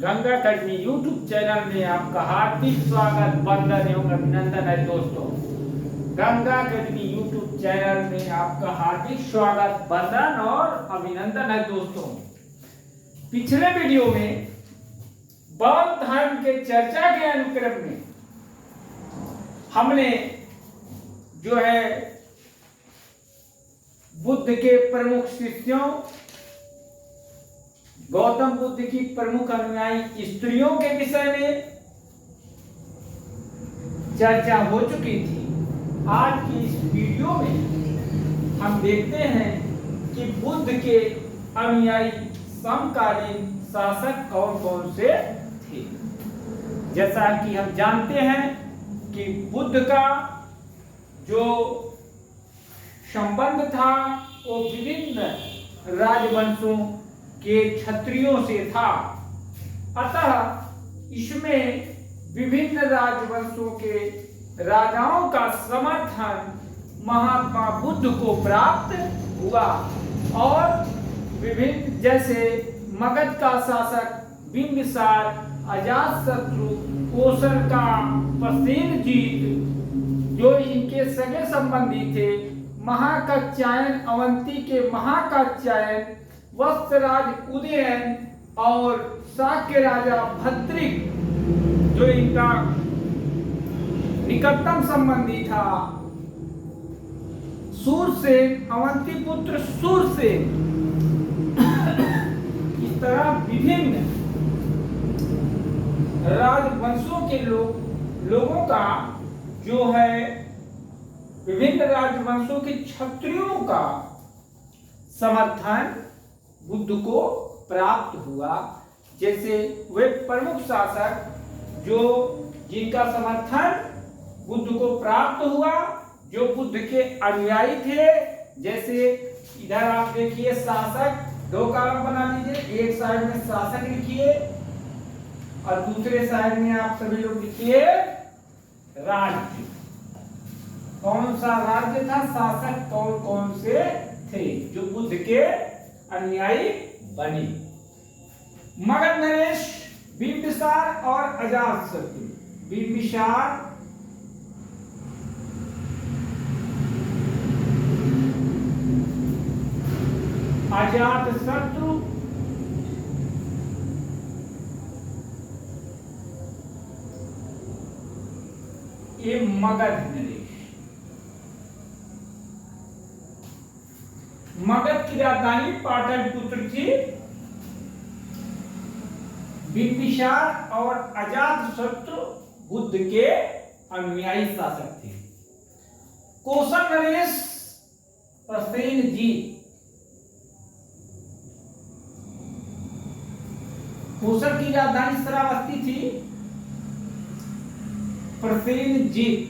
Ganga academy YouTube channel में आपका हार्दिक स्वागत, वंदन एवं अभिनंदन है दोस्तों। गंगा अकेडमी यूट्यूब चैनल में आपका हार्दिक स्वागत, वंदन और अभिनंदन है दोस्तों। पिछले वीडियो में बौद्ध धर्म के चर्चा के अनुक्रम में हमने जो है बुद्ध के प्रमुख शिष्यों, गौतम बुद्ध की प्रमुख अनुयायी स्त्रियों के विषय में चर्चा हो चुकी थी। आज की इस वीडियो में हम देखते हैं कि बुद्ध के अनुयायी समकालीन शासक कौन कौन से थे। जैसा कि हम जानते हैं कि बुद्ध का जो संबंध था वो विभिन्न राजवंशों के क्षत्रियों से था। अतः इसमें विभिन्न राजवंशों के राजाओं का समर्थन महात्मा बुद्ध को प्राप्त हुआ और विभिन्न जैसे मगध का शासक बिंबिसार, अजातशत्रु, कोसर का प्रसेनजीत जो इनके सगे संबंधी थे, महाकात्यायन, अवंती के महाकात्यायन, वत्सराज उदयन और शाक्य राजा भद्रिक जो इनका निकटतम संबंधी था, सूरसेन, अवंती पुत्र सूरसेन। इस तरह विभिन्न राजवंशों के लोगों का जो है विभिन्न राजवंशों के क्षत्रियों का समर्थन बुद्ध को प्राप्त हुआ। जैसे वे प्रमुख शासक जो जिनका समर्थन बुद्ध को प्राप्त हुआ, जो बुद्ध के अनुयायी थे। जैसे इधर आप देखिए शासक, दो कॉलम बना लीजिए, एक साइड में शासक लिखिए और दूसरे साइड में आप सभी लोग लिखिए राज्य। कौन सा राज्य था, शासक कौन कौन से थे जो बुद्ध के अनुयायी बने। मगध नरेश, बिंबिसार और अजातशत्रु। बिंबिसार, अजातशत्रु, ये मगध नरेश। मगध की राजधानी पाटलिपुत्र थी। बिंबिसार और अजातशत्रु बुद्ध के अनुयायी शासक थे। कोसर नरेश, प्रसेनजीत। कोसर की राजधानी श्रावस्ती थी। प्रसेनजीत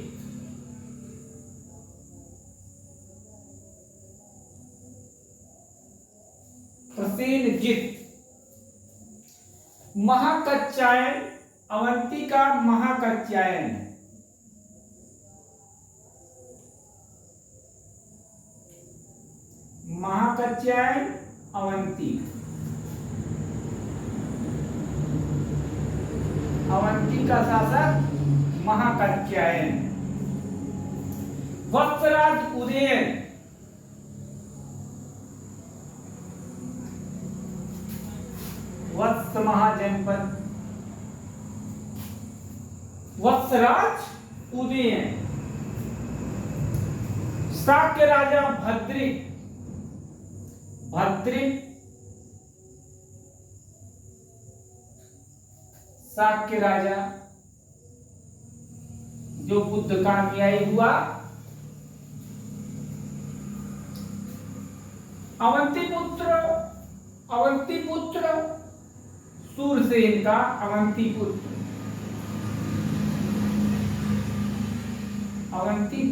महाकात्यायन, अवंती का महाकात्यायन। महाकात्यायन, अवंती। अवंती का शासक महाकात्यायन। वत्सराज उदयन। वत्स महाजनपद। वत्सराज उदयन। शाक्य राजा भद्रिक। भद्रिक शाक्य राजा जो बुद्ध का अनुयायी हुआ। अवंती पुत्र सूरसेन का अवंती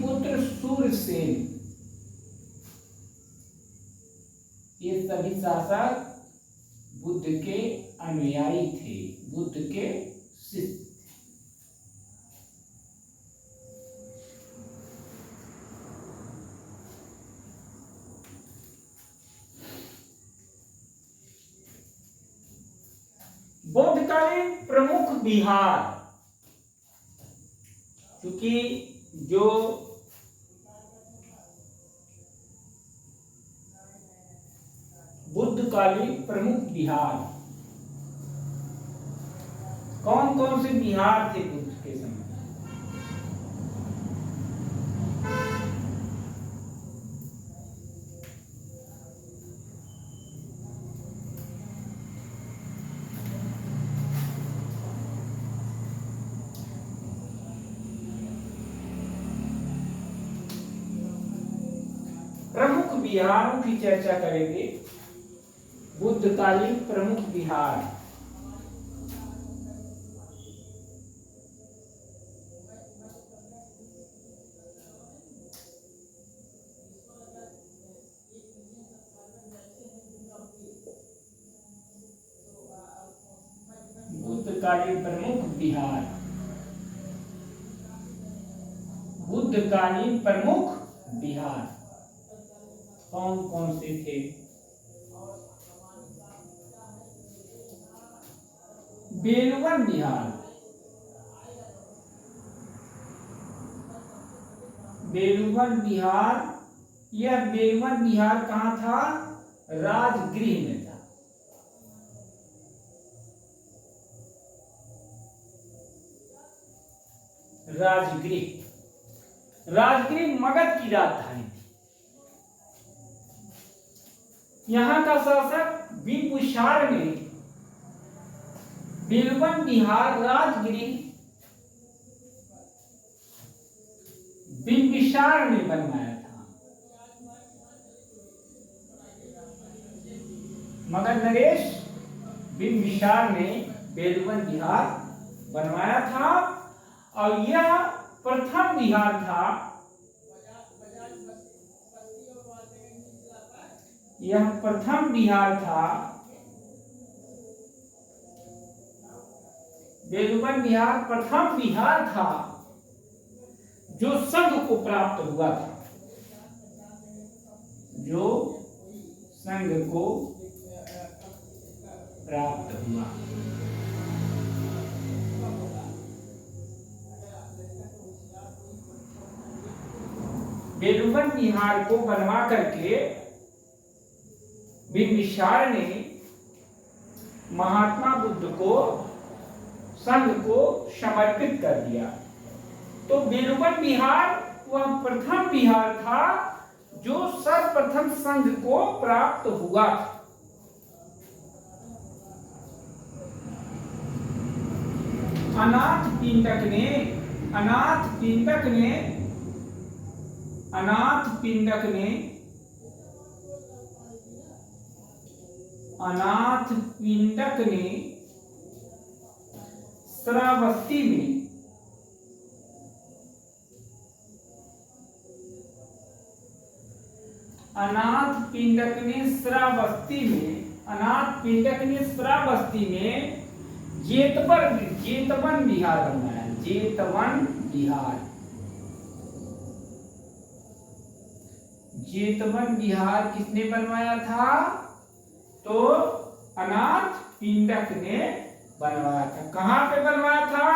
पुत्र सूरसेन। ये सभी शासक बुद्ध के अनुयायी थे, बुद्ध के शिष्य। बौद्धकालीन प्रमुख विहार, क्योंकि जो बुद्धकालीन प्रमुख विहार, कौन कौन से विहार थे बुद्ध के समय? प्रमुख विहारों की चर्चा करेंगे। बुद्धकालीन प्रमुख विहार, बुद्धकालीन प्रमुख विहार, बुद्धकालीन प्रमुख विहार कौन कौन से थे? बेलवन विहार, बेलवन विहार, यह बेलवन विहार कहाँ था? राजगृह में था। राजगृह, राजगृह मगध की राजधानी थी। यहाँ का शासक बिंबिसार ने बेलवन विहार राजगृह बिंबिसार ने बनवाया था। मगध नरेश बिंबिसार ने बेलवन विहार बनवाया था और यह प्रथम विहार था। यह प्रथम विहार था, बेलवन विहार प्रथम विहार था जो संघ को प्राप्त हुआ था, जो संघ को प्राप्त हुआ। बेलवन विहार को बनवा करके बिंबिसार ने महात्मा बुद्ध को, संघ को समर्पित कर दिया। तो बेलवन विहार वह प्रथम विहार था जो सर्वप्रथम संघ को प्राप्त हुआ। अनाथ पिंडक ने श्रावस्ती में जेतवन विहार बनवाया। जेतवन विहार किसने बनवाया था? तो अनाथ पिंडक ने बनवाया था। कहां पे बनवाया था?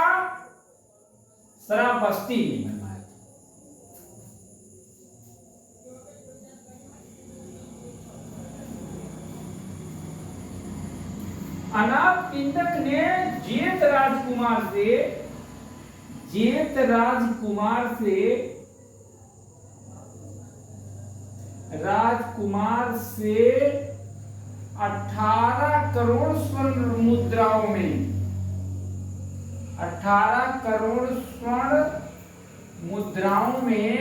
श्रावस्ती में बनवाया था। अनाथ पिंडक ने जेत राजकुमार से 18 करोड़ स्वर्ण मुद्राओं में 18 करोड़ स्वर्ण मुद्राओं में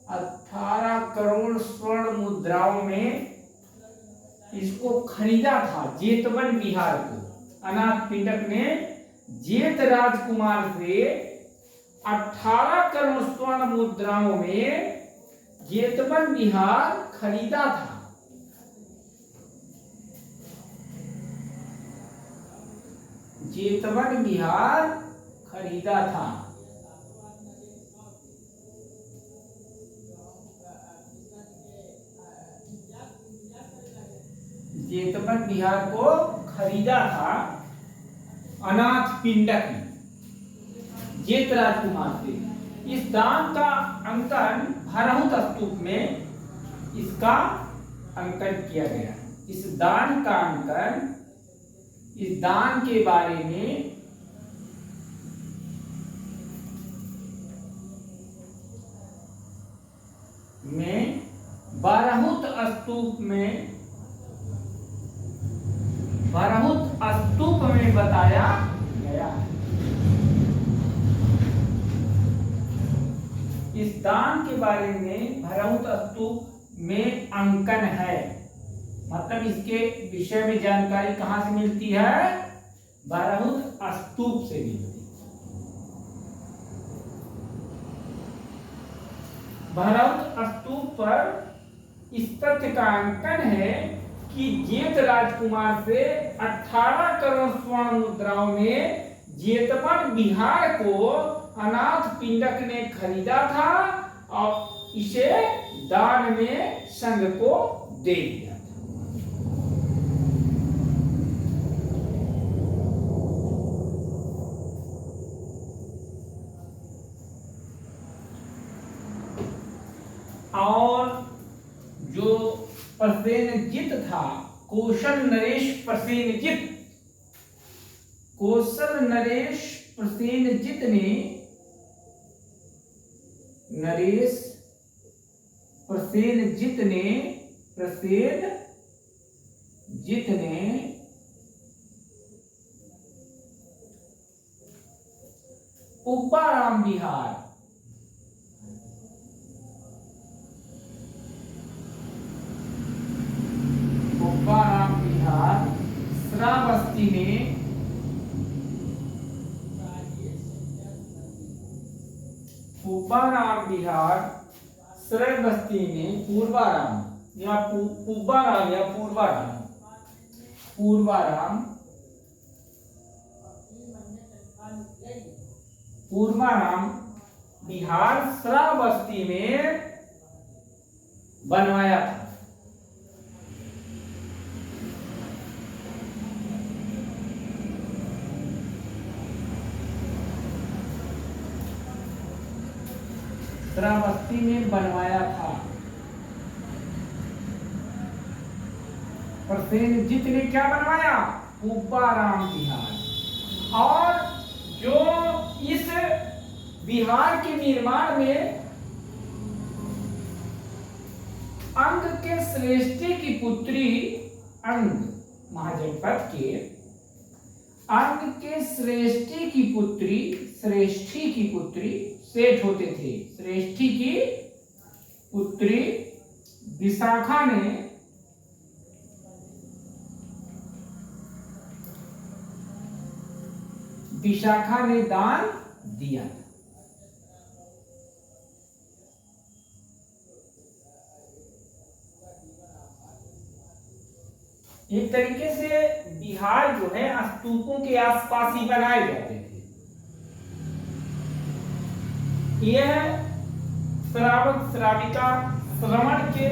18 करोड़ स्वर्ण मुद्राओं में इसको खरीदा था, जेतवन विहार को। अनाथ पिंडक ने जेत राजकुमार से 18 करोड़ स्वर्ण मुद्राओं में जेतवन विहार खरीदा था। जेतवन विहार खरीदा था। जेतवन बिहार को खरीदा था अनाथ पिंडक ने जेत राजकुमार से। इस दान का अंकन भरहुत स्तूप में इसका अंकन किया गया। इस दान का अंकन, इस दान के बारे में भरहुत स्तूप में बताया गया। इस दान के बारे में भरहुत स्तूप में अंकन है। मतलब इसके विषय में जानकारी कहां से मिलती है? भरहुत स्तूप से मिलती है। भरहुत स्तूप पर इस तथ्य का अंकन है कि जेत राजकुमार से 18 करोड़ स्वर्ण मुद्राओं में जेतवन बिहार को अनाथ पिंडक ने खरीदा था और इसे दान में संघ को दे दिया था। और जो प्रसेनजित था, कौशल नरेश प्रसेनजित, कौशल नरेश प्रसेनजित ने, नरेश प्रसेनजित ने, प्रसेनजित ने पुब्बाराम बिहार, पुब्बाराम बिहार श्रावस्ती में पुब्बाराम बिहार श्रावस्ती में पूर्वाराम या पुब्बाराम या पूर्वाराम बिहार श्रावस्ती में बनवाया था। श्रावस्ती में बनवाया था। प्रसेनजित ने क्या बनवाया? पुब्बाराम बिहार। और जो इस बिहार के निर्माण में अंग के श्रेष्ठी की पुत्री, अंग महाजनपद के अंग के श्रेष्ठी की पुत्री सेठ होते थे। श्रेष्ठी की पुत्री विशाखा ने दान दिया था। एक तरीके से बिहार जो है स्तूपों के आसपास ही बनाए जाते थे। यह श्रावक श्राविका श्रवण के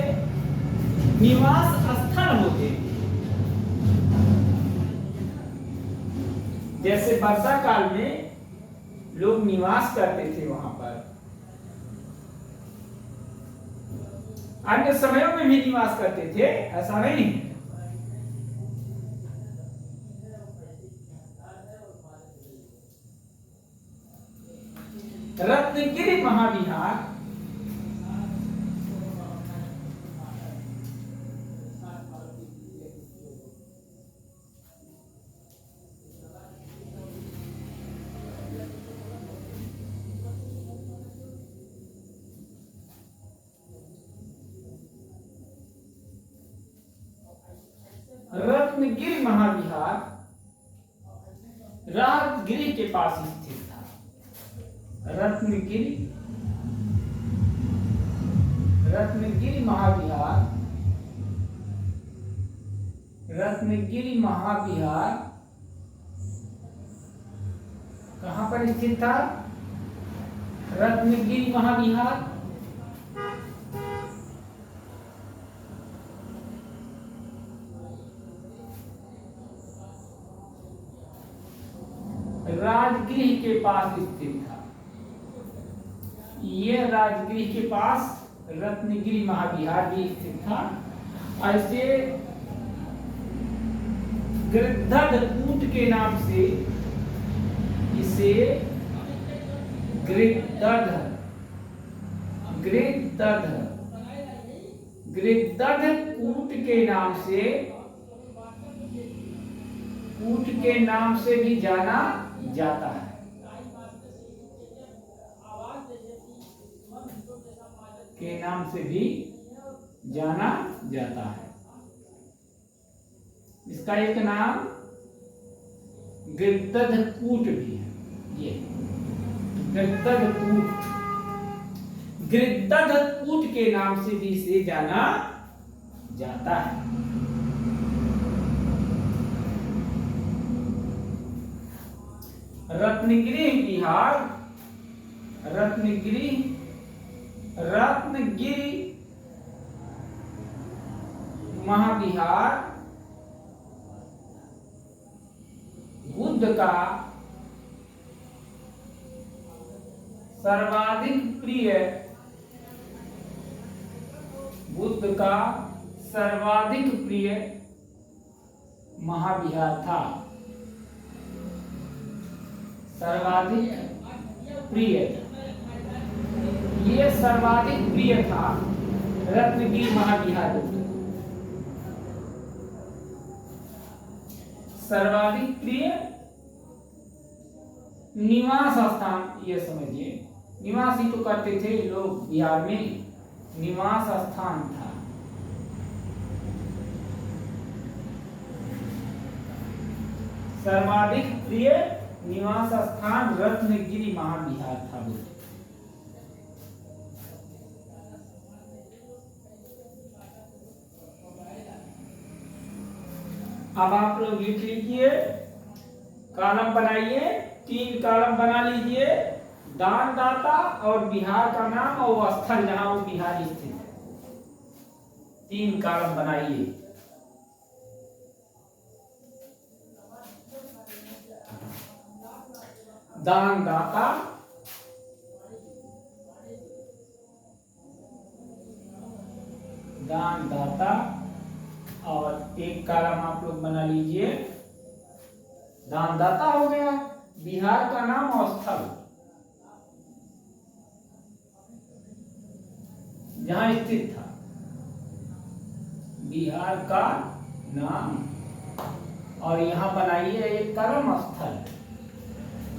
निवास स्थल होते थे। जैसे वर्षा काल में लोग निवास करते थे वहां पर, अन्य समयों में भी निवास करते थे, ऐसा नहीं। रत्नगिरी महाविहार, रत्नगिरी महाविहार राजगिरी के पास स्थित था। रत्नगिरी महाविहार कहां पर स्थित था? रत्नगिरी महाविहार राजगृह के पास स्थित था। यह राजगृह के पास रत्नगिरी महाविहार भी स्थित था। ऐसे गृद्धकूट के नाम से इसे गृद्धकूट के नाम से भी जाना जाता है। के नाम से भी जाना जाता है। इसका एक नाम गृद्धकूट भी है। ये गृद्धकूट के नाम से भी इसे जाना जाता है। रत्नगिरी विहार, रत्नगिरी महाविहार बुद्ध का सर्वाधिक प्रिय महाविहार था। सर्वाधिक प्रिय, ये सर्वाधिक प्रिय था रत्नगिरी महाविहार। सर्वाधिक प्रिय निवास स्थान, ये समझिए, निवास ही तो करते थे लोग बिहार में, निवास स्थान था। सर्वाधिक प्रिय निवास स्थान रत्नगिरी महाविहार था। अब आप लोग लिख लीजिए, कॉलम बनाइए, 3 कॉलम बना लीजिए। दानदाता और बिहार का नाम और वो स्थल जहां वो बिहार स्थित है। 3 कॉलम बनाइए। दानदाता, दानदाता, और एक कॉलम आप लोग बना लीजिए। दानदाता हो गया, बिहार का नाम और स्थल जहां स्थित था, बिहार का नाम, और यहां बनाइए एक कॉलम स्थल।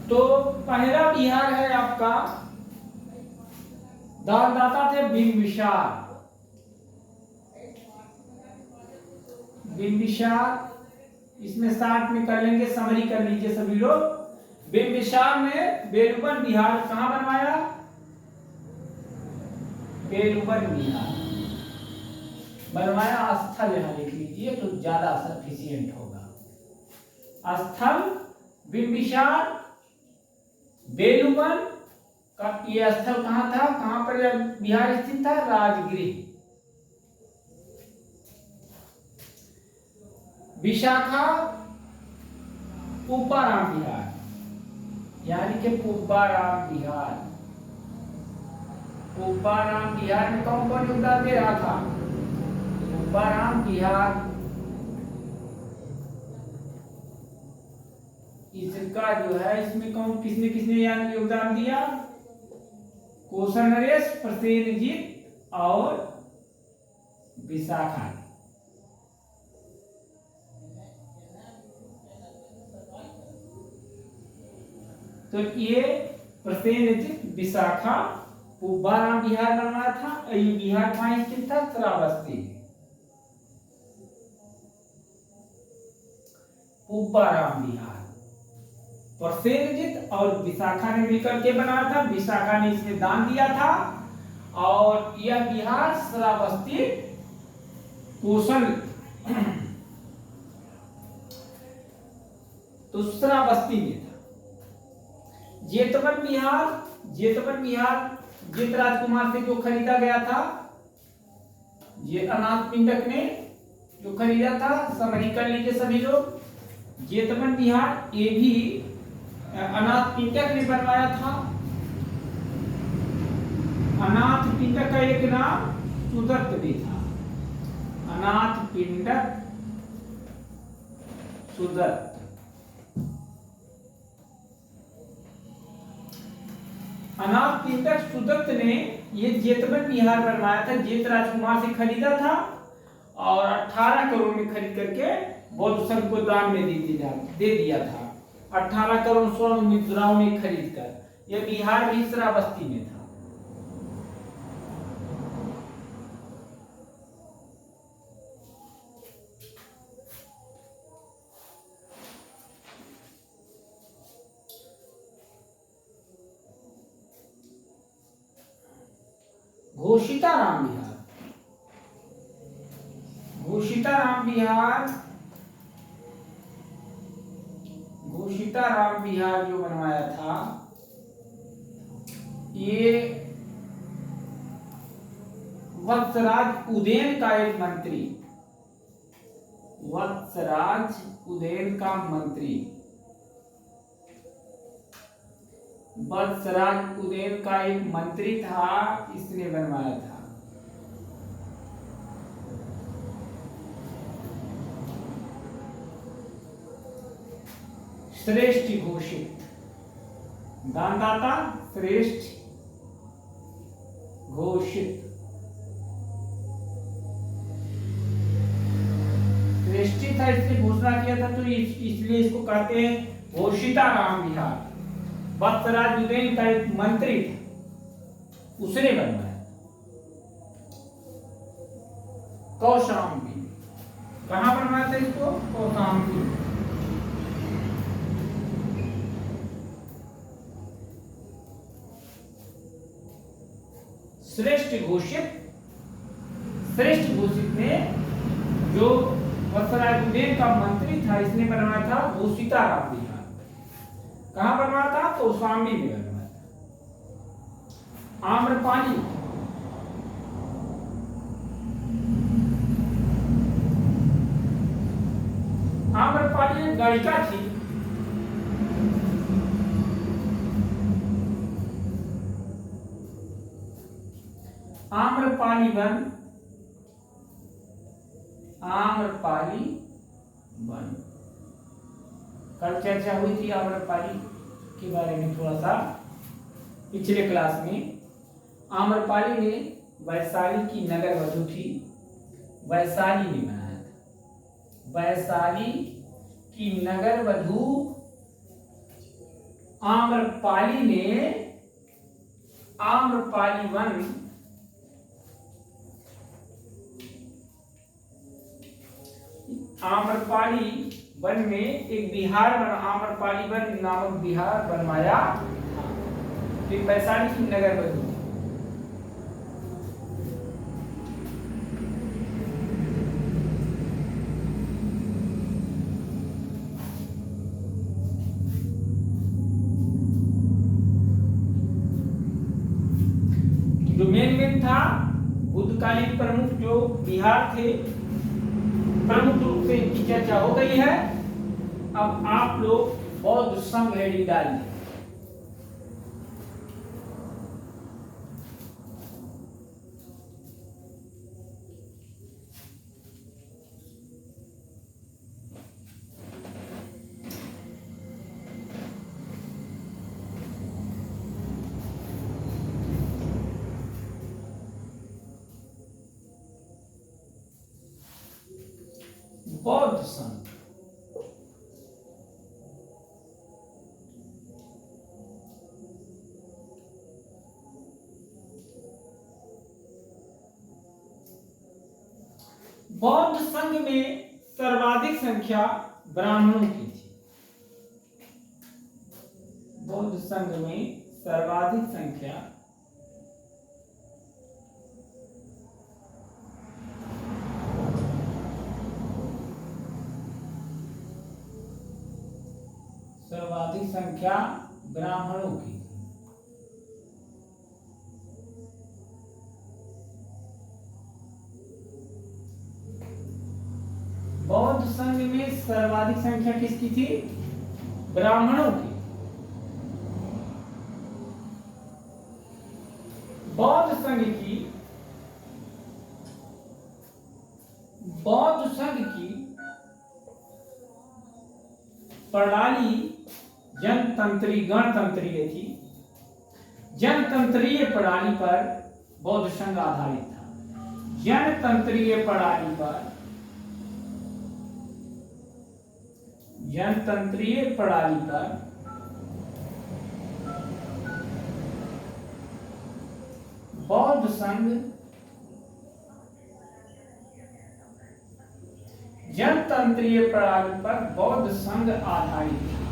तो पहला बिहार है आपका, दानदाता थे बिंबिसार। बिंबिसार इसमें 60 में कर लेंगे, समरी कर लीजिए सभी लोग। बिंबिसार में बेलूबन विहार कहां बनवाया? बेलूबन विहार बनवाया। स्थल यहां लिख लीजिए तो ज्यादा सफिशिएंट होगा। स्थल बिंबिसार बेलूबन का, ये स्थल कहां था, कहां पर बिहार स्थित था? राजगृह। विशाखा पुब्बाराम विहार, यानी कि पुब्बाराम विहार। पुब्बाराम विहार में कौन कौन योगदान दे रहा था? पुब्बाराम विहार, इसका जो है इसमें कौन किसने किसने योगदान दिया? कौशल नरेश, प्रसेनजीत और विशाखा। तो ये प्रसेनजीत, विशाखा, पुब्बाराम विहार बनवाया था। ये बिहार कहाँ स्थित था? श्रावस्ती। पुब्बाराम विहार प्रसेनजीत और विशाखा ने मिलकर के बनाया था। विशाखा ने इसमें दान दिया था, और यह बिहार श्रावस्ती कौशल, तो श्रावस्ती में था। जेतवन विहार, जेतवन विहार जित राजकुमार से जो खरीदा गया था, ये अनाथ पिंडक ने जो खरीदा था, समरी कर लीजिए सभी लोग। जेतवन विहार ये भी अनाथ पिंडक ने बनवाया था। अनाथ पिंडक का एक नाम सुदत्त भी था। अनाथ पिंडक सुदत्त। अनाथ पिंडक सुदत्त ने ये जेतवन विहार बनवाया था। जेत राजकुमार से खरीदा था और 18 करोड़ में खरीद करके बौद्ध संघ को दान में दे दिया था। 18 करोड़ स्वर्ण मुद्राओं में खरीद कर। यह बिहार भी श्रावस्ती में था। घोषिताराम विहार। घोषिताराम विहार, घोषिताराम विहार जो बनवाया था, ये वत्सराज उदयन का एक मंत्री, वत्सराज उदयन का मंत्री, वत्सराज उदयन का एक मंत्री था, इसने बनवाया था। श्रेष्ठ घोषित, दानदाता श्रेष्ठ घोषित। श्रेष्ठी था, इसने घोषणा किया था, तो इसलिए इसको कहते हैं घोषिताराम विहार। वत्सराज उदयन का एक मंत्री था, उसने बनवाया। कौशाम्बी, कहां बनवाया था इसको? कौशाम्बी। श्रेष्ठ घोषित, श्रेष्ठ घोषित ने जो वत्सराज उदयन का मंत्री था, इसने बनवाया था घोषिताराम विहार। कहां बनवाया था? कौशाम्बी में बनवाया था। आम्रपाली, आम्रपाली एक गणिका थी। आम्रपाली वन, आम्रपाली वन, कल चर्चा हुई थी आम्रपाली के बारे में थोड़ा सा पिछले क्लास में। आम्रपाली ने वैशाली की नगर वधु थी, वैशाली ने बनाया था। वैशाली की नगर वधु आम्रपाली ने आम्रपाली वन, आम्रपाली वन में एक विहार बना, आम्रपाली वन नामक विहार बनवाया। तो वैशाली की नगर वधु। जो मेन था, बुद्धकालीन प्रमुख जो विहार थे, प्रमुख रूप से इनकी चर्चा हो गई है। अब आप लोग बौद्ध संघ हेडिंग डालिए। बौद्ध संघ, बौद्ध संघ में सर्वाधिक संख्या ब्राह्मणों की थी। बौद्ध संघ में सर्वाधिक संख्या ब्राह्मणों की। बौद्ध संघ में सर्वाधिक संख्या किसकी थी? ब्राह्मणों की। बौद्ध संघ की प्रणाली गणतंत्रीय थी। जनतंत्रीय प्रणाली पर बौद्ध संघ आधारित था। जनतंत्रीय प्रणाली पर बौद्ध संघ जनतंत्रीय प्रणाली पर बौद्ध संघ आधारित था।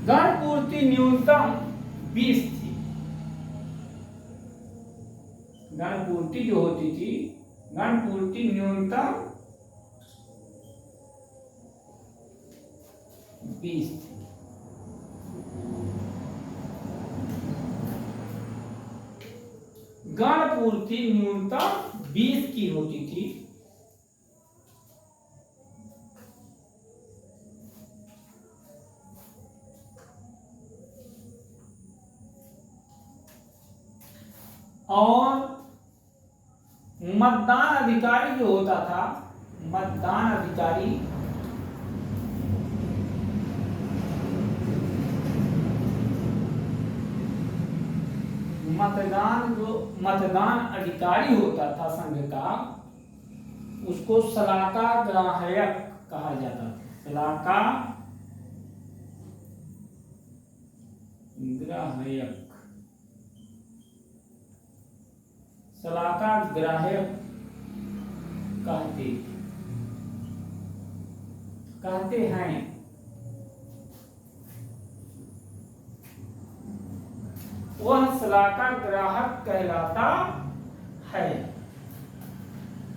गणपूर्ति न्यूनतम 20 थी। गणपूर्ति जो होती थी, गणपूर्ति न्यूनतम 20 थी। गणपूर्ति न्यूनतम 20 की होती थी। और मतदान अधिकारी जो होता था, मतदान अधिकारी मतदान अधिकारी होता था संघ का, उसको सलाका ग्राहक कहा जाता था। सलाका ग्राहक कहते हैं। वह सलाका ग्राहक कहलाता है।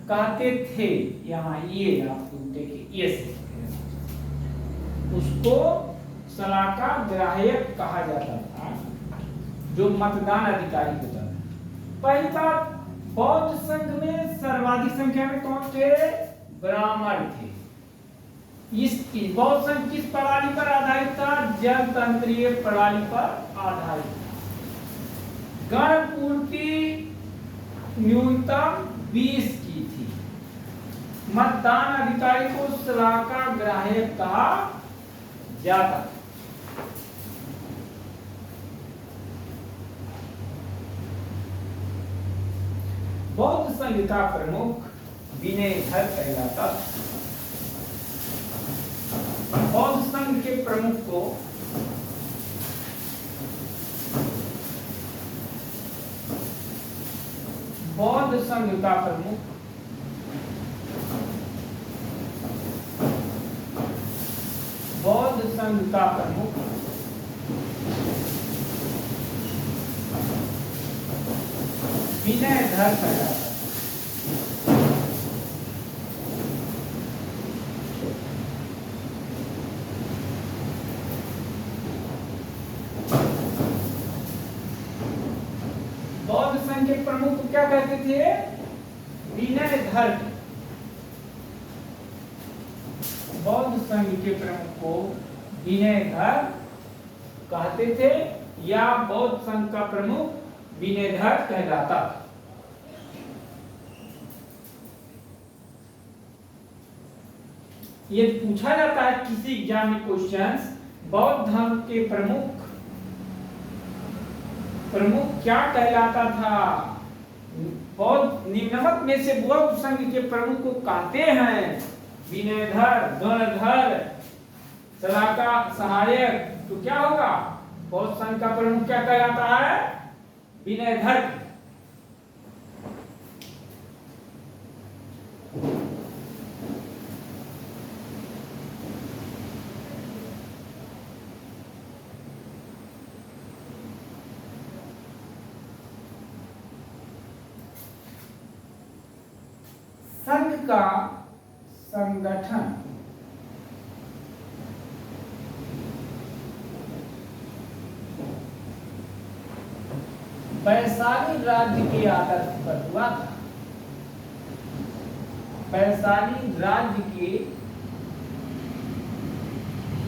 कहते थे, यहाँ ये आप देखिए, ये उसको सलाका ग्राहक कहा जाता था, जो मतदान अधिकारी होता था। पहली बात, बौद्ध संघ में सर्वाधिक संख्या में कौन थे? ब्राह्मण थे। इसकी बौद्ध संघ किस प्रणाली पर आधारित था? जनतंत्रीय प्रणाली पर आधारित था। गणपूर्ति न्यूनतम 20 की थी। मतदान अधिकारी को सलाका ग्राहक कहा जाता था। बौद्ध संघ का प्रमुख विनयधर कहलाता था। बौद्ध संघ के प्रमुख को बौद्ध संघ का प्रमुख विनयधर कहलाता था। बौद्ध संघ के प्रमुख को क्या कहते थे? विनयधर। बौद्ध संघ के प्रमुख को विनयधर कहते थे, या बौद्ध संघ का प्रमुख विनयधर कहलाता था। ये पूछा जाता है किसी एग्जाम में क्वेश्चंस, बौद्ध धर्म के प्रमुख क्या कहलाता था? बौद्ध निम्नवत में से बौद्ध संघ के प्रमुख को कहते हैं विनयधर, गणधर, सलाका सहायक। तो क्या होगा? बौद्ध संघ का प्रमुख क्या कहलाता है? विनयधर। संघ का संगठन वैशाली राज्य के आदर्श पर हुआ था। वैशाली राज्य के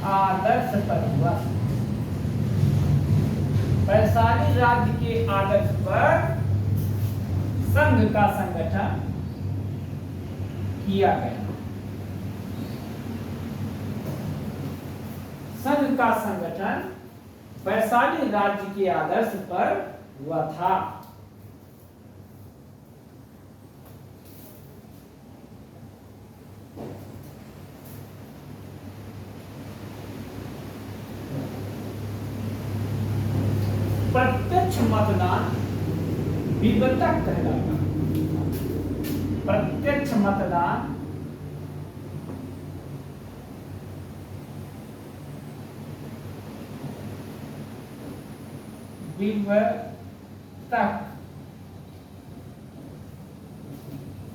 आदर्श पर हुआ। वैशाली राज्य के आदर्श पर संघ का संगठन किया गया। संघ का संगठन वैशाली राज्य के आदर्श पर हुआ था। प्रत्यक्ष मतदान विवर्तक कहलाता। प्रत्यक्ष मतदान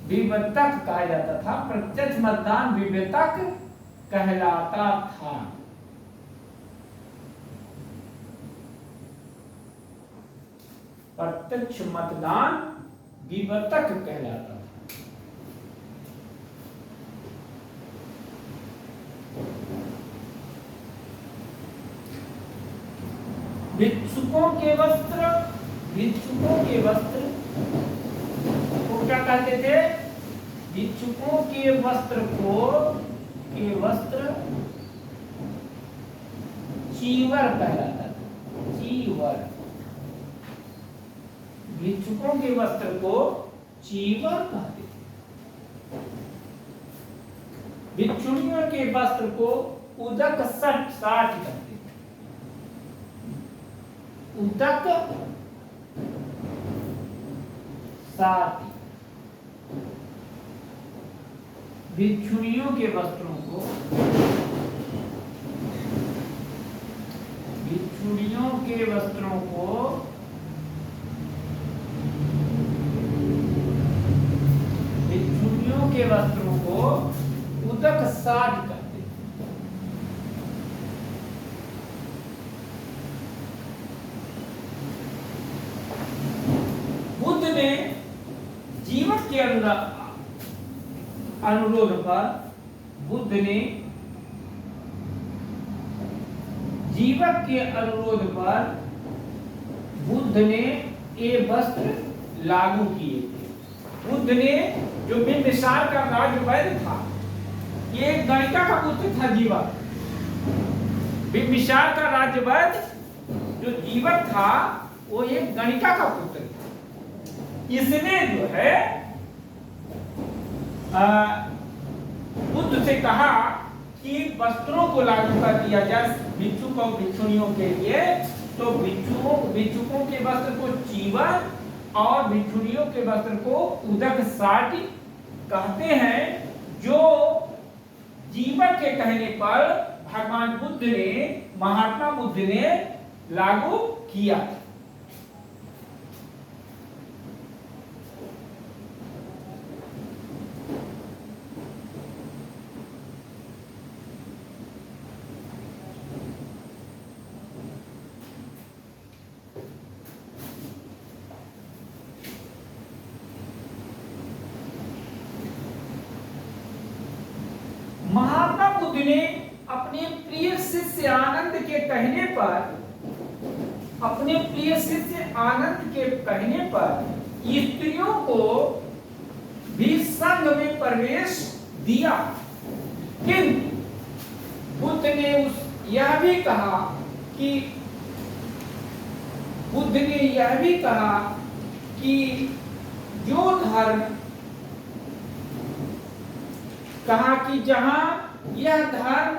विवर्तक कहा जाता था। प्रत्यक्ष मतदान विवर्तक कहलाता था। प्रत्यक्ष मतदान विवर्तक कहलाता था। भिक्षुकों के वस्त्र को क्या कहते थे? भिक्षुकों के वस्त्र चीवर कहलाता था। चीवर। भिक्षुकों के वस्त्र को चीवर कहते थे। भिक्षुणियों के वस्त्र को उदक साठ कहते थे। उदक साठ। भिक्षुणियों के वस्त्रों को उदक साठ कहते थे। बुद्ध ने जीवक के अनुरोध पर बुद्ध ने ये वस्त्र लागू किए थे। बुद्ध ने जो बिंबिसार का राजवैद्य था, ये गणिका का पुत्र था जीवक। बिंबिसार का राजवैद्य जो जीवक था वो एक गणिका का पुत्र था। इसने जो है बुद्ध से कहा कि वस्त्रों को लागू कर दिया जाए भिक्षुक और भिक्षुणियों के लिए। तो भिक्षुकों के वस्त्र को चीवर और भिक्षुणियों के वस्त्र को उदक साठ कहते हैं। जो जीवक के कहने पर भगवान बुद्ध ने, महात्मा बुद्ध ने लागू किया। महात्मा बुद्ध ने अपने प्रिय शिष्य आनंद के कहने पर स्त्रियों को भी संघ में प्रवेश दिया। किंतु बुद्ध ने यह भी कहा कि जो धर्म कहा कि जहां यह धर्म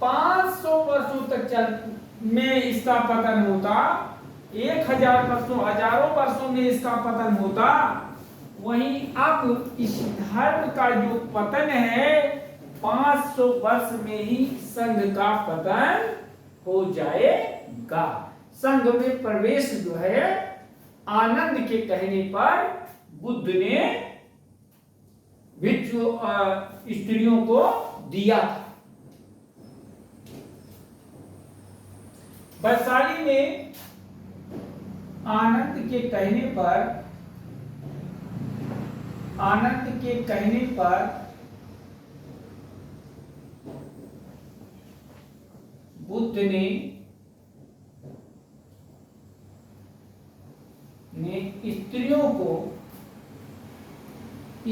500 वर्षों तक में इसका पतन होता, 1000 वर्षों, हजारों वर्षों में इसका पतन होता, वहीं अब इस धर्म का जो पतन है 500 वर्ष में ही संघ का पतन हो जाएगा। संघ में प्रवेश जो है आनंद के कहने पर बुद्ध ने भिक्षु स्त्रियों को दिया था। वैशाली में आनंद के कहने पर बुद्ध ने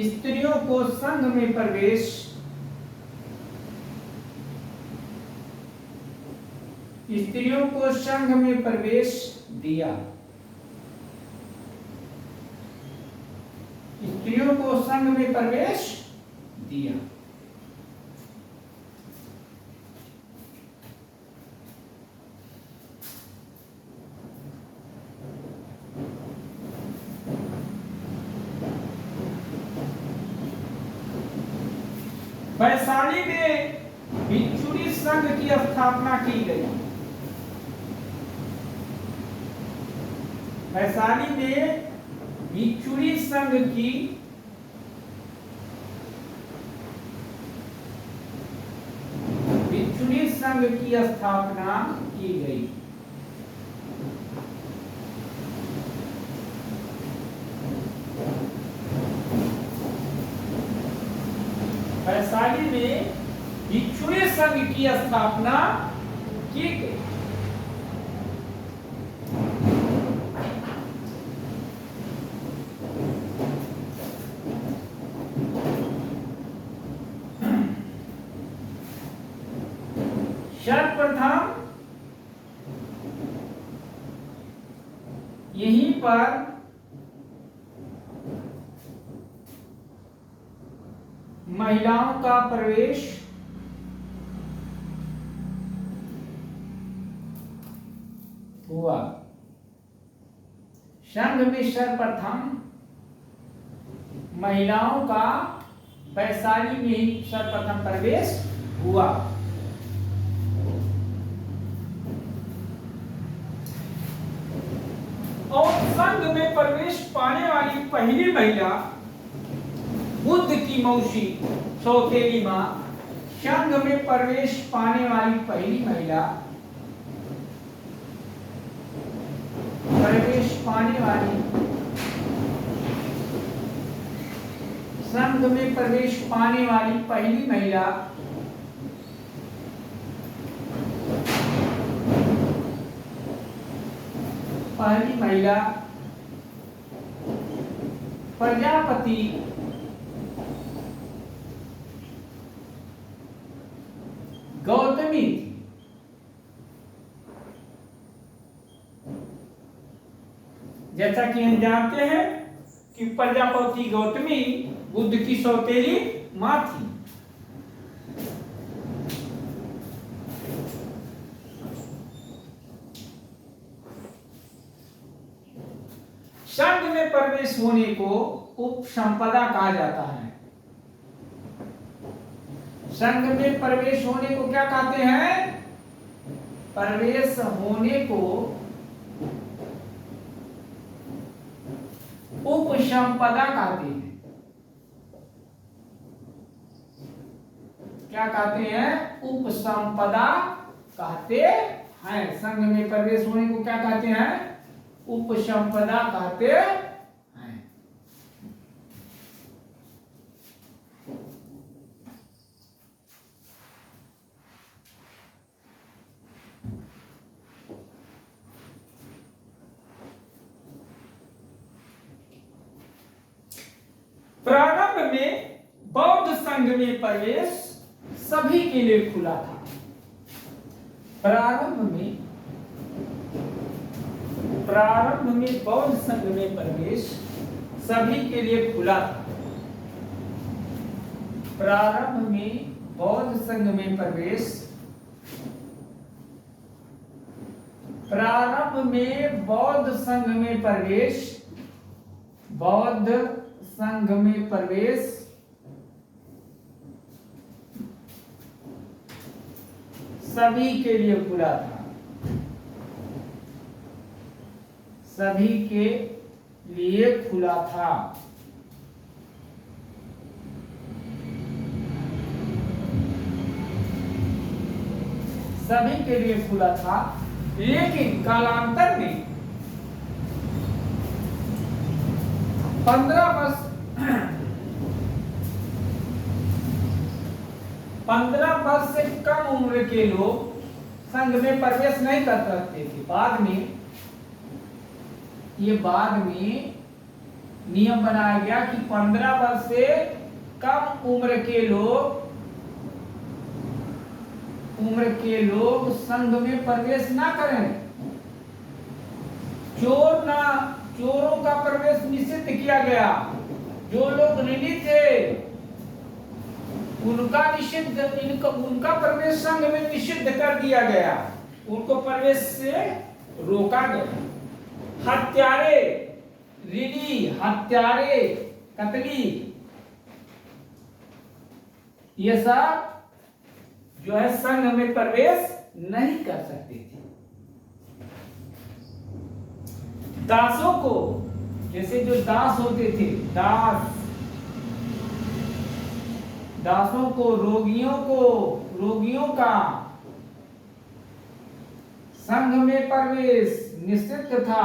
स्त्रियों को संघ में प्रवेश दिया। स्त्रियों को संघ में प्रवेश दिया। वैशाली में भिक्षुणी संघ की स्थापना की गई। वैशाली में भिक्षुणी संघ की स्थापना की गई। वैशाली में भिक्षुणी संघ की स्थापना की गई। सर्वप्रथम यहीं पर महिलाओं का प्रवेश हुआ। संघ में सर्वप्रथम महिलाओं का वैशाली में ही सर्वप्रथम प्रवेश हुआ। और संघ में प्रवेश पाने वाली पहली महिला बुद्ध की मौसी सौतेली मां। संघ में प्रवेश पाने वाली पहली महिला संघ में प्रवेश पाने वाली पहली महिला प्रजापति गौतमी थी। जैसा कि हम जानते हैं कि प्रजापति गौतमी बुद्ध की सौतेली मां थी। संघ में प्रवेश होने को उपसंपदा कहा जाता है। संघ में प्रवेश होने को क्या कहते हैं? प्रवेश होने को उपसंपदा कहते हैं। क्या कहते हैं? उपसंपदा कहते हैं। संघ में प्रवेश होने को क्या कहते हैं? उपसंपदा कहते हैं। प्रारंभ में बौद्ध संघ में प्रवेश सभी के लिए खुला था। प्रारंभ में बौद्ध संघ में प्रवेश सभी के लिए खुला था। प्रारंभ में बौद्ध संघ में प्रवेश सभी के लिए खुला था। सभी के लिए खुला था। सभी के लिए खुला था, लेकिन कालांतर में 15 वर्ष से कम उम्र के लोग संघ में प्रवेश नहीं कर सकते थे। बाद में नियम बनाया गया कि 15 वर्ष से कम उम्र के लोग संघ में प्रवेश ना करें। चोरों का प्रवेश निषिद्ध किया गया। जो लोग ऋणी थे उनका प्रवेश संघ में निषिद्ध कर दिया गया। उनको प्रवेश से रोका गया। हत्यारे, कतली, ये सब जो है संघ में प्रवेश नहीं कर सकते थे। दासों को, जैसे जो दास होते थे, दासों को, रोगियों का संघ में प्रवेश निषिद्ध था।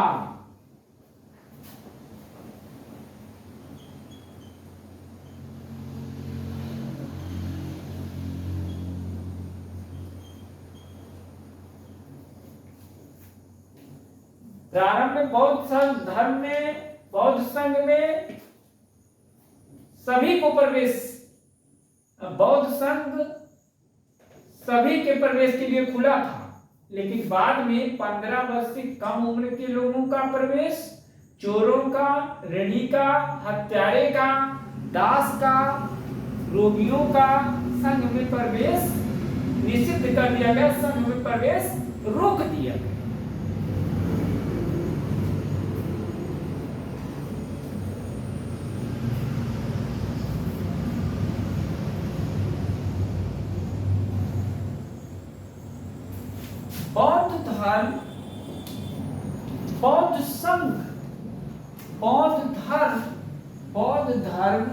प्रारंभ में बौद्ध संघ में सभी को प्रवेश, बौद्ध संघ सभी के प्रवेश के लिए खुला था। लेकिन बाद में 15 वर्ष से कम उम्र के लोगों का प्रवेश, चोरों का, ऋणी का, हत्यारे का, दास का, रोगियों का संघ में प्रवेश निषिद्ध कर दिया गया। संघ में प्रवेश रोक दिया गया। बौद्ध धर्म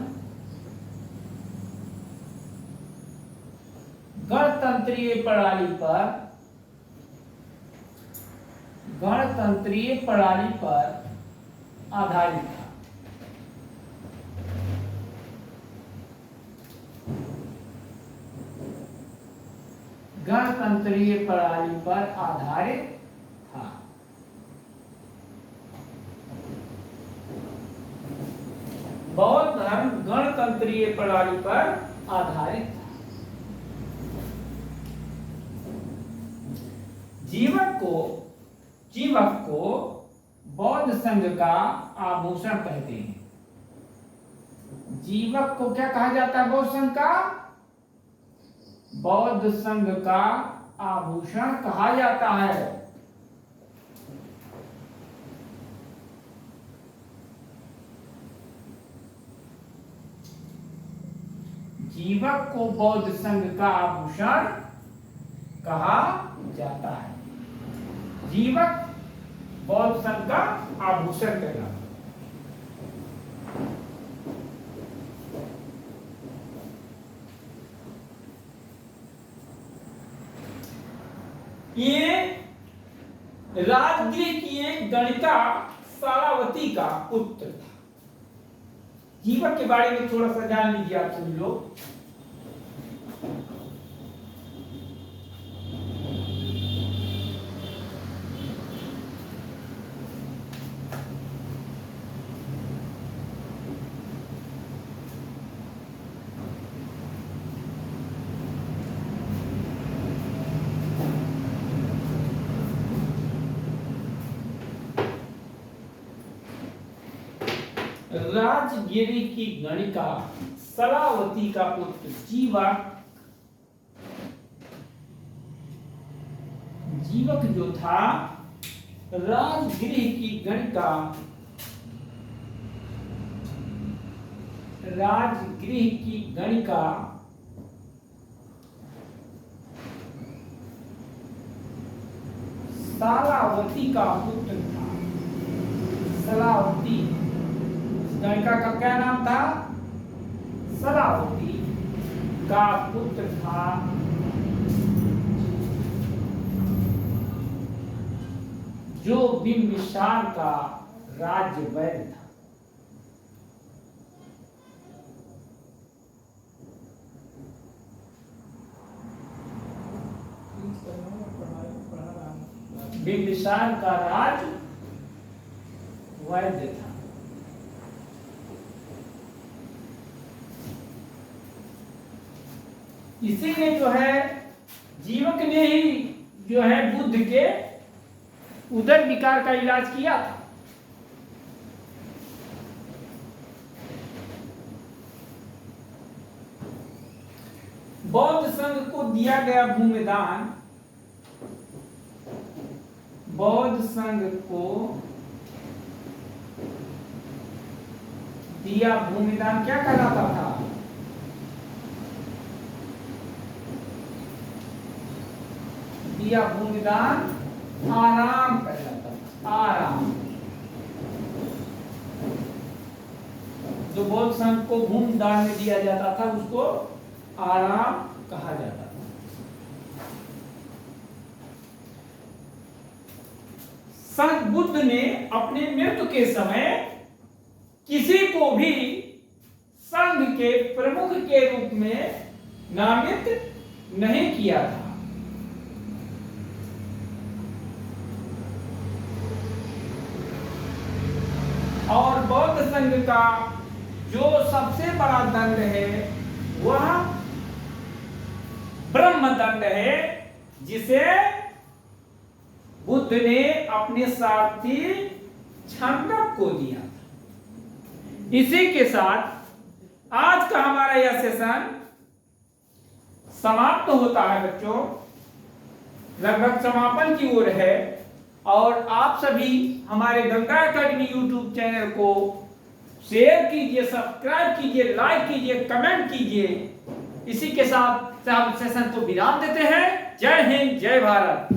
गणतंत्रीय प्रणाली पर आधारित था। गणतंत्रीय प्रणाली पर आधारित था। बौद्ध धर्म गणतंत्रीय प्रणाली पर आधारित था। जीवक को बौद्ध संघ का आभूषण कहते हैं। जीवक को क्या कहा जाता है? बौद्ध संघ का आभूषण कहा जाता है। जीवक को बौद्ध संघ का आभूषण कहा जाता है। जीवक बौद्ध संघ का आभूषण कहलाता है। ये राजगृह की एक गणिका सारावती का पुत्र था। जीवक के बारे में थोड़ा सा जान लीजिए आप सभी लोग। राजगिरी की गणिका सलावती का पुत्र जीवक जो था, राजगृह की गणिका सलावती का पुत्र था। सलावती गणिका का क्या नाम था? सलावती का पुत्र था, जो बिंबिसार का राज्य वैद्य था। बिंबिसार का राज वैध था। इसी ने जो है जीवक ने ही जो है बुद्ध के उदर विकार का इलाज किया था। बौद्ध संघ को दिया गया भूमिदान, बौद्ध संघ को दिया भूमिदान क्या कहलाता था? दिया भूमिदान आराम कहलाता था। आराम, जो बौद्ध संघ को भूमिदान में दिया जाता था उसको आराम कहा जाता था। संत बुद्ध ने अपने मृत्यु के समय किसी को भी संघ के प्रमुख के रूप में नामित नहीं किया था। और बौद्ध संघ का जो सबसे बड़ा दंड है वह ब्रह्म दंड है, जिसे बुद्ध ने अपने सारथी छांदक को दिया था। इसी के साथ आज का हमारा यह सेशन समाप्त होता है बच्चों, लगभग समापन की ओर है। और आप सभी हमारे गंगा एकेडमी यूट्यूब चैनल को शेयर कीजिए, सब्सक्राइब कीजिए, लाइक कीजिए, कमेंट कीजिए। इसी के साथ सेशन को विराम देते हैं। जय हिंद, जय भारत।